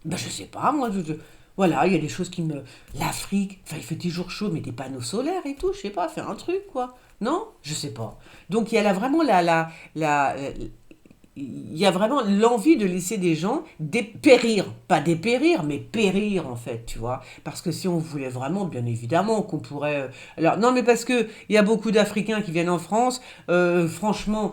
[SPEAKER 1] ben je sais pas, moi, voilà, il y a des choses qui me... L'Afrique, enfin il fait des jours chauds, mais des panneaux solaires et tout, je sais pas, faire un truc, quoi. Non? Je sais pas. Donc il y a là vraiment il y a vraiment l'envie de laisser des gens dépérir, pas dépérir, mais périr en fait, tu vois. Parce que si on voulait vraiment, bien évidemment, qu'on pourrait... Alors, non, mais parce que il y a beaucoup d'Africains qui viennent en France, franchement,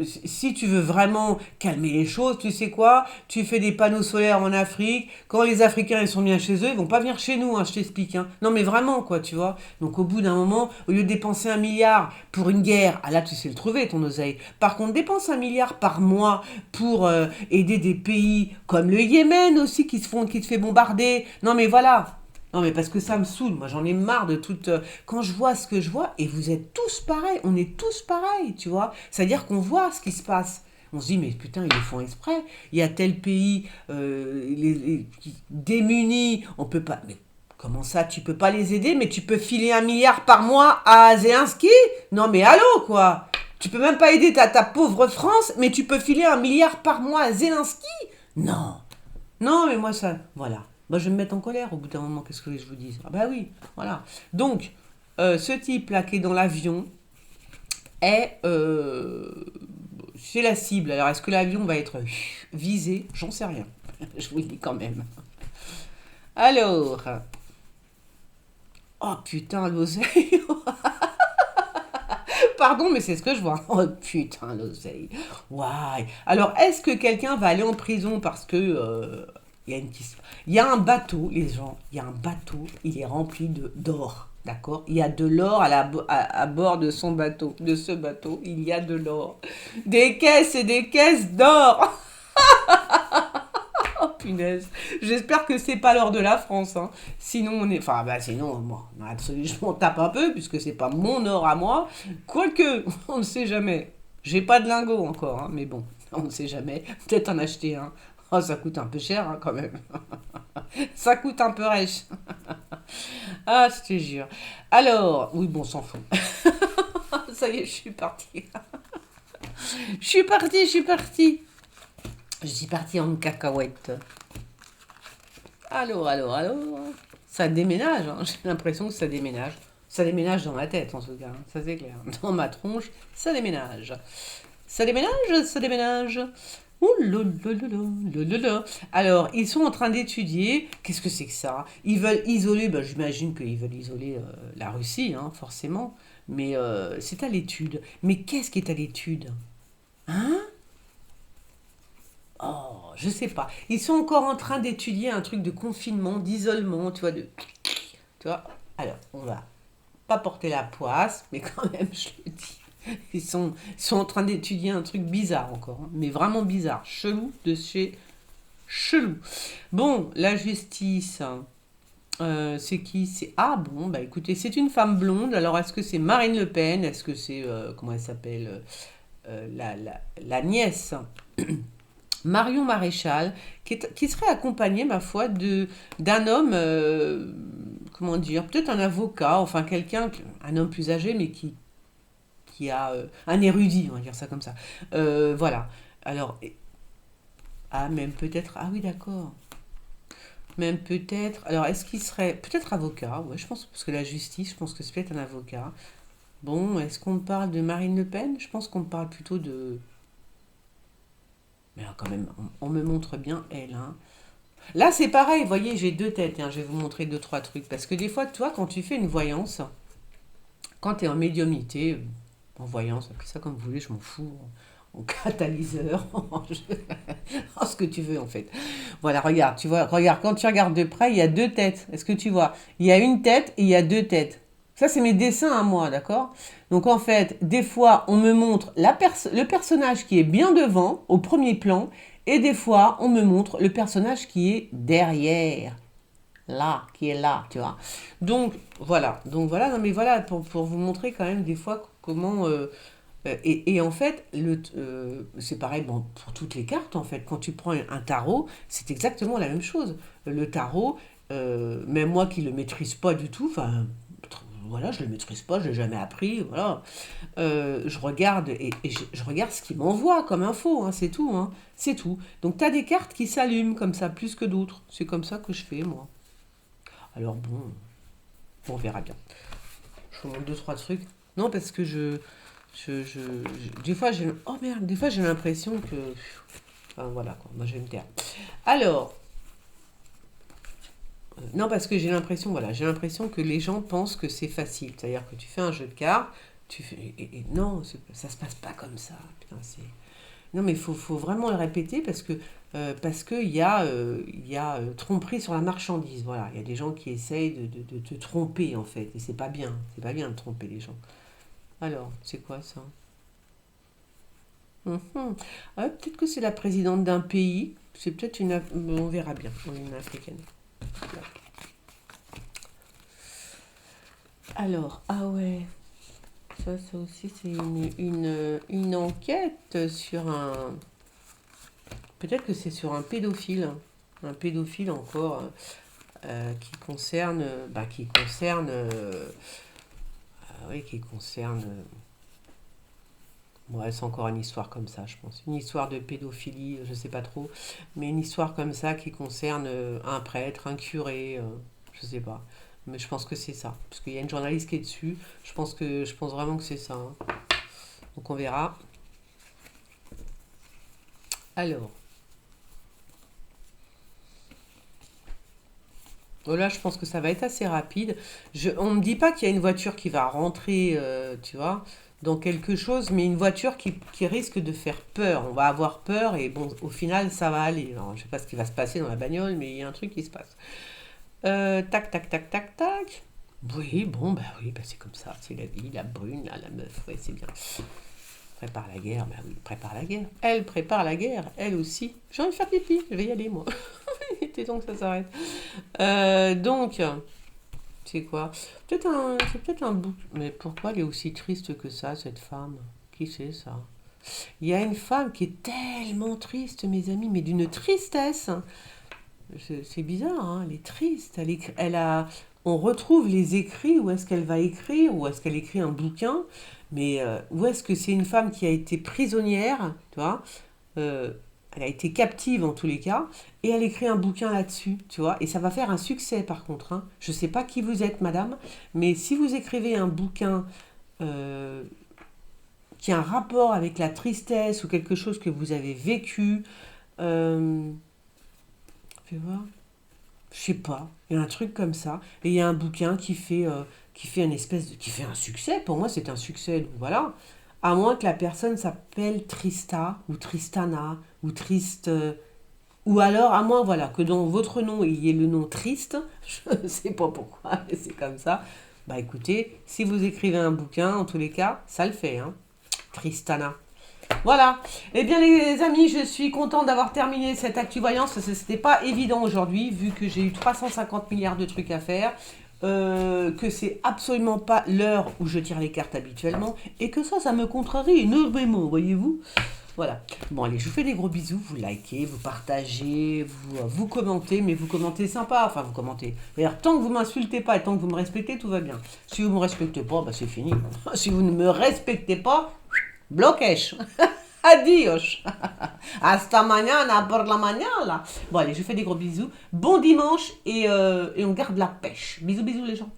[SPEAKER 1] si tu veux vraiment calmer les choses, tu sais quoi? Tu fais des panneaux solaires en Afrique, quand les Africains ils sont bien chez eux, ils vont pas venir chez nous, hein, je t'explique. Hein. Non, mais vraiment, quoi, tu vois. Donc au bout d'un moment, au lieu de dépenser 1 milliard pour une guerre, ah là tu sais le trouver ton oseille. Par contre, dépense 1 milliard par mois pour aider des pays comme le Yémen aussi qui se fait bombarder. Non mais voilà. Non mais parce que ça me saoule, moi j'en ai marre de tout... quand je vois ce que je vois, et vous êtes tous pareils, on est tous pareils, tu vois. C'est-à-dire qu'on voit ce qui se passe. On se dit, mais putain, ils le font exprès. Il y a tel pays démuni, on peut pas... Mais comment ça, tu peux pas les aider, mais tu peux filer 1 milliard par mois à Zelensky? Non mais allô, quoi. Tu peux même pas aider ta pauvre France, mais tu peux filer 1 milliard par mois à Zelensky? Non. Non, mais moi, ça... Voilà. Moi, je vais me mettre en colère au bout d'un moment, qu'est-ce que je vous dis? Ah bah oui, voilà. Donc, ce type-là qui est dans l'avion est... c'est la cible. Alors, est-ce que l'avion va être visé? J'en sais rien. Je vous le dis quand même. Alors... Oh putain, l'oseille. Pardon, mais c'est ce que je vois. Oh putain, l'oseille. Ouais. Alors, est-ce que quelqu'un va aller en prison parce que il y a une question. Il y a un bateau, les gens. Il y a un bateau. Il est rempli d'or. D'accord? Il y a de l'or à bord de son bateau. De ce bateau, il y a de l'or. Des caisses et des caisses d'or. Oh punaise. J'espère que c'est pas l'or de la France. Hein. Sinon, on est. Enfin, bah, sinon, moi, absolument, je m'en tape un peu, puisque c'est pas mon or à moi. Quoique, on ne sait jamais. J'ai pas de lingot encore, hein, mais bon, on ne sait jamais. Peut-être en acheter un. Oh, ça coûte un peu cher, hein, quand même. Ça coûte un peu riche. Ah, je te jure. Alors, oui, bon, on s'en fout. Ça y est, je suis partie. Je suis partie, je suis partie. Je suis partie en cacahuète. Allô. Ça déménage, hein. J'ai l'impression que ça déménage. Ça déménage dans ma tête, en tout cas. Hein. Ça, c'est clair. Dans ma tronche, ça déménage. Ça déménage, ça déménage. Ouh là là là là là là. Alors, ils sont en train d'étudier. Qu'est-ce que c'est que ça? Ils veulent isoler, ben, j'imagine qu'ils veulent isoler la Russie, hein, forcément. Mais c'est à l'étude. Mais qu'est-ce qui est à l'étude? Hein? Oh, je sais pas. Ils sont encore en train d'étudier un truc de confinement, d'isolement, tu vois, tu vois. Alors, on va pas porter la poisse, mais quand même, je le dis. Ils sont en train d'étudier un truc bizarre encore, hein, mais vraiment bizarre, chelou de chez chelou. Bon, la justice, c'est qui? C'est ah bon, bah écoutez, c'est une femme blonde. Alors est-ce que c'est Marine Le Pen? Est-ce que c'est comment elle s'appelle? La nièce Marion Maréchal, qui serait accompagnée, ma foi, d'un homme, comment dire, peut-être un avocat, enfin quelqu'un, un homme plus âgé, mais qui a un érudit, on va dire ça comme ça. Voilà. Alors, ah, même peut-être, ah oui, d'accord. Même peut-être, alors est-ce qu'il serait peut-être avocat? Ouais, je pense, parce que la justice, je pense que c'est peut-être un avocat. Bon, est-ce qu'on parle de Marine Le Pen? Je pense qu'on parle plutôt de. Mais quand même, on me montre bien elle, hein. Là, c'est pareil, vous voyez, j'ai deux têtes, hein. Je vais vous montrer deux, trois trucs. Parce que des fois, toi, quand tu fais une voyance, quand tu es en médiumnité, en voyance, appelez ça comme vous voulez, je m'en fous, en catalyseur, en ce que tu veux en fait. Voilà, regarde, tu vois, regarde, quand tu regardes de près, il y a deux têtes. Est-ce que tu vois? Il y a une tête et il y a deux têtes. Ça, c'est mes dessins à moi, d'accord? Donc en fait, des fois, on me montre le personnage qui est bien devant, au premier plan, et des fois, on me montre le personnage qui est derrière, là, qui est là, tu vois. Donc voilà, non mais voilà, pour vous montrer quand même des fois comment... et en fait, c'est pareil bon, pour toutes les cartes, en fait. Quand tu prends un tarot, c'est exactement la même chose. Le tarot, même moi qui le maîtrise pas du tout, enfin, voilà, je le maîtrise pas, je l'ai jamais appris, voilà. Je regarde et je regarde ce qu'il m'envoie comme info, hein, c'est tout, hein, c'est tout. Donc tu as des cartes qui s'allument comme ça, plus que d'autres. C'est comme ça que je fais, moi. Alors bon, on verra bien. Je vous montre deux, trois trucs. Non, parce que des fois, oh merde, des fois, j'ai l'impression que. Enfin, voilà, quoi. Moi, je vais me taire. Alors, non, parce que j'ai l'impression, voilà, j'ai l'impression que les gens pensent que c'est facile. C'est-à-dire que tu fais un jeu de cartes, tu fais. Et non, ça se passe pas comme ça. Putain, c'est. Non, mais faut vraiment le répéter parce que il y a tromperie sur la marchandise. Voilà, il y a des gens qui essayent de te tromper, en fait. Et c'est pas bien. C'est pas bien de tromper les gens. Alors, c'est quoi ça? Mhm. Ah, peut-être que c'est la présidente d'un pays. C'est peut-être une. On verra bien. Une africaine. Alors, ah ouais. Ça aussi, c'est une enquête sur un. Peut-être que c'est sur un pédophile. Un pédophile encore qui concerne. Bah, qui concerne. Ah oui, qui concerne. Ouais, c'est encore une histoire comme ça, je pense. Une histoire de pédophilie, je sais pas trop. Mais une histoire comme ça qui concerne un prêtre, un curé, je sais pas. Mais je pense que c'est ça. Parce qu'il y a une journaliste qui est dessus. Je pense vraiment que c'est ça, hein. Donc on verra. Alors, oh là, je pense que ça va être assez rapide. On ne me dit pas qu'il y a une voiture qui va rentrer, tu vois, dans quelque chose, mais une voiture qui risque de faire peur. On va avoir peur et bon, au final, ça va aller. Alors, je sais pas ce qui va se passer dans la bagnole, mais il y a un truc qui se passe. Tac, tac, tac, tac, tac. Oui, bon, bah oui, bah c'est comme ça, c'est la vie, la brune, là, la meuf, ouais, c'est bien. Prépare la guerre, bah oui, prépare la guerre. Elle prépare la guerre, elle aussi. J'ai envie de faire pipi, je vais y aller, moi. T'es donc ça s'arrête. Donc, c'est quoi? C'est peut-être un bouc. Mais pourquoi elle est aussi triste que ça, cette femme? Qui c'est ça? Il y a une femme qui est tellement triste, mes amis, mais d'une tristesse. C'est bizarre, hein, elle est triste. On retrouve les écrits, où est-ce qu'elle va écrire, où est-ce qu'elle écrit un bouquin, mais où est-ce que c'est une femme qui a été prisonnière, tu vois, euh, elle a été captive en tous les cas, et elle écrit un bouquin là-dessus, tu vois, et ça va faire un succès par contre, hein. Je ne sais pas qui vous êtes, madame, mais si vous écrivez un bouquin euh, qui a un rapport avec la tristesse ou quelque chose que vous avez vécu, euh, fais voir. Je sais pas, il y a un truc comme ça. Et il y a un bouquin qui fait un espèce qui fait un succès. Pour moi, c'est un succès. Donc voilà. À moins que la personne s'appelle Trista, ou Tristana, ou Triste... ou alors, à moins, voilà, que dans votre nom, il y ait le nom Triste, je ne sais pas pourquoi, mais c'est comme ça. Bah écoutez, si vous écrivez un bouquin, en tous les cas, ça le fait, hein. Tristana. Voilà. Eh bien, les amis, je suis contente d'avoir terminé cette ActuVoyance parce que c'était pas évident aujourd'hui, vu que j'ai eu 350 milliards de trucs à faire, que c'est absolument pas l'heure où je tire les cartes habituellement, et que ça me contrarie énormément, voyez-vous. Voilà. Bon, allez, je vous fais des gros bisous. Vous likez, vous partagez, vous commentez, mais vous commentez sympa. Enfin, vous commentez. D'ailleurs, tant que vous m'insultez pas et tant que vous me respectez, tout va bien. Si vous me respectez pas, bah, c'est fini. Si vous ne me respectez pas, bloquez. Adios. Hasta mañana por la mañana. Bon, allez, je vous fais des gros bisous. Bon dimanche et on garde la pêche. Bisous, bisous les gens.